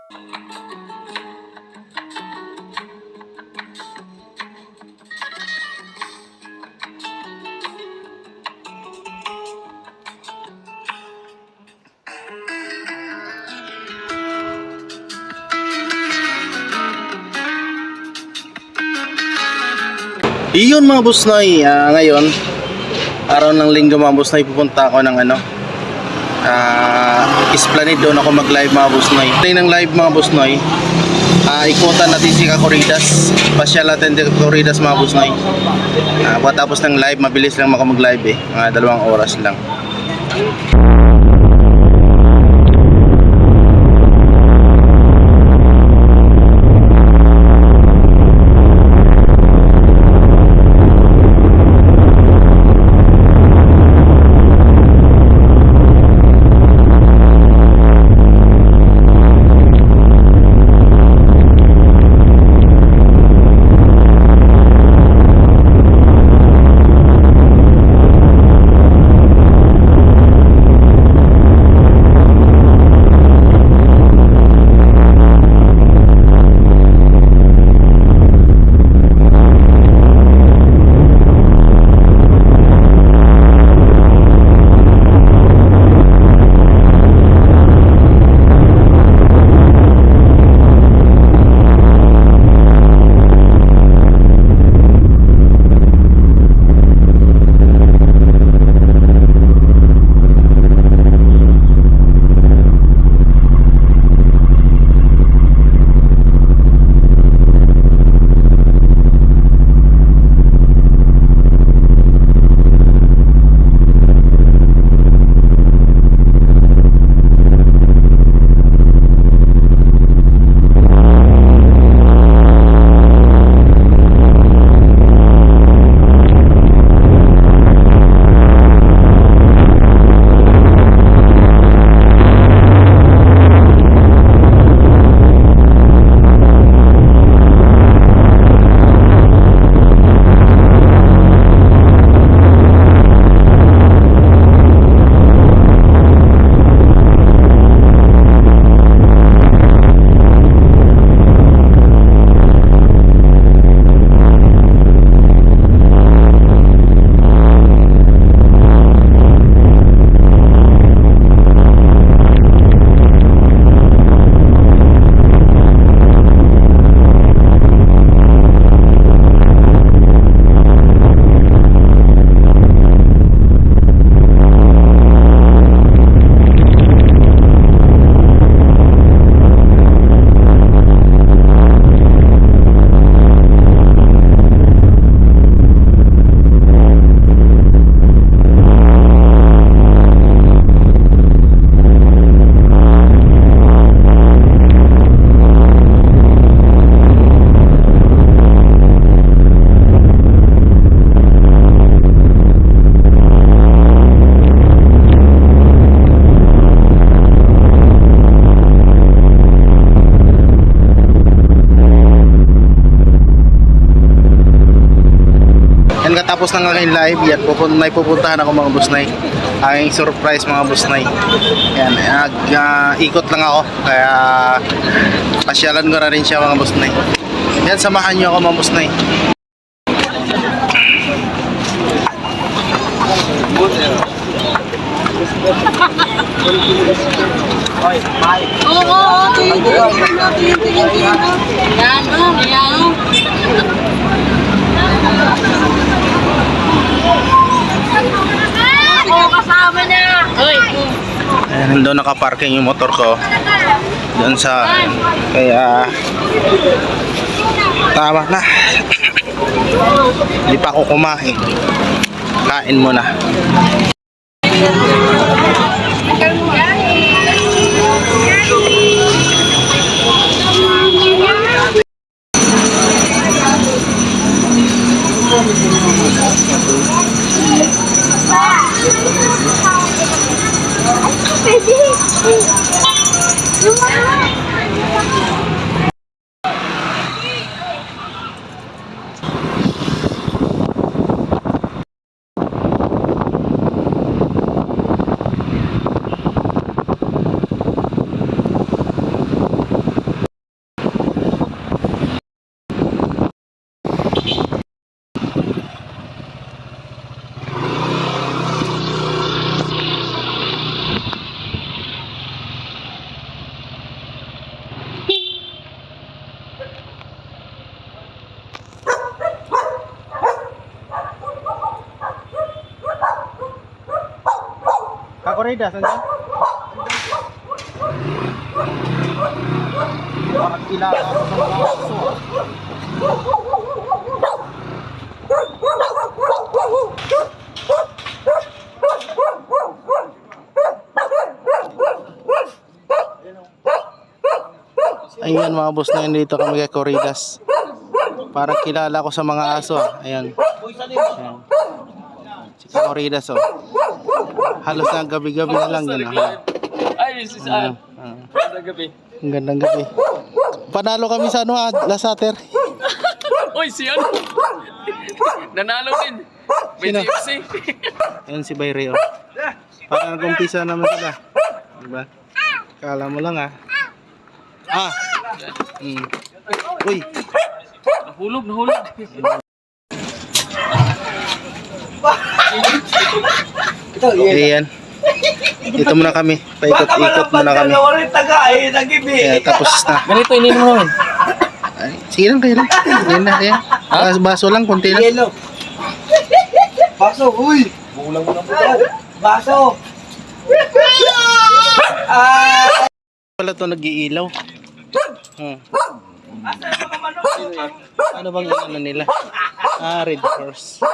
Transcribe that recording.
Iyon mga busnoy, ngayon araw ng linggo mga busnoy, pupunta ako ng Esplanade. Doon ako mag live mga busnoy. Play ng live mga busnoy, ikutan natin si Corridas, pasyal natin si Corridas mga busnoy. Pagkatapos ng live, mabilis lang ako mag live mga 2 oras lang. Katapos ng aking live, yan, may pupuntahan ako mga busnay. Aking surprise mga busnay. Yan, ikot lang ako, kaya pasyalan ko na rin siya mga busnay. Yan, samahan nyo ako mga busnay. Oo, tingin. Yan. Ako kasama niya. Ayan, doon nakaparking yung motor ko. Doon sa, kaya tama na. Hindi pa ako kumain. Kain muna. Corridas, nandiyan? Parang kilala ako sa mga aso. Ayan mga boss na yun, dito kami kay Corridas. Parang kilala ko sa mga aso. Ayan. Ayan. Si Corridas oh. Halos na gabi-gabi na lang yun. Ay, si Saan. Sa gabi. Ang gandang gabi. Panalo kami sa ano, Lasater. Uy, si ano? Nanalo din. May Sino? GFC. Ayan si Bayre oh. Parang nag-umpisa naman sila. Diba? Kala mo lang ah. Ah. Uy. Nahulog, nahulog. Ayan. Dito muna kami. Paikot-ikot muna kami. Kaya tapos na. Ganito, inin mo namin. Ay, sige lang kayo lang. Ayan na, ayan. Baso lang, konti lang. Yelo. Baso, uy. Bulang mo na po. Baso. Pala to nag-iilaw. Ano bang ano nila? Red horse.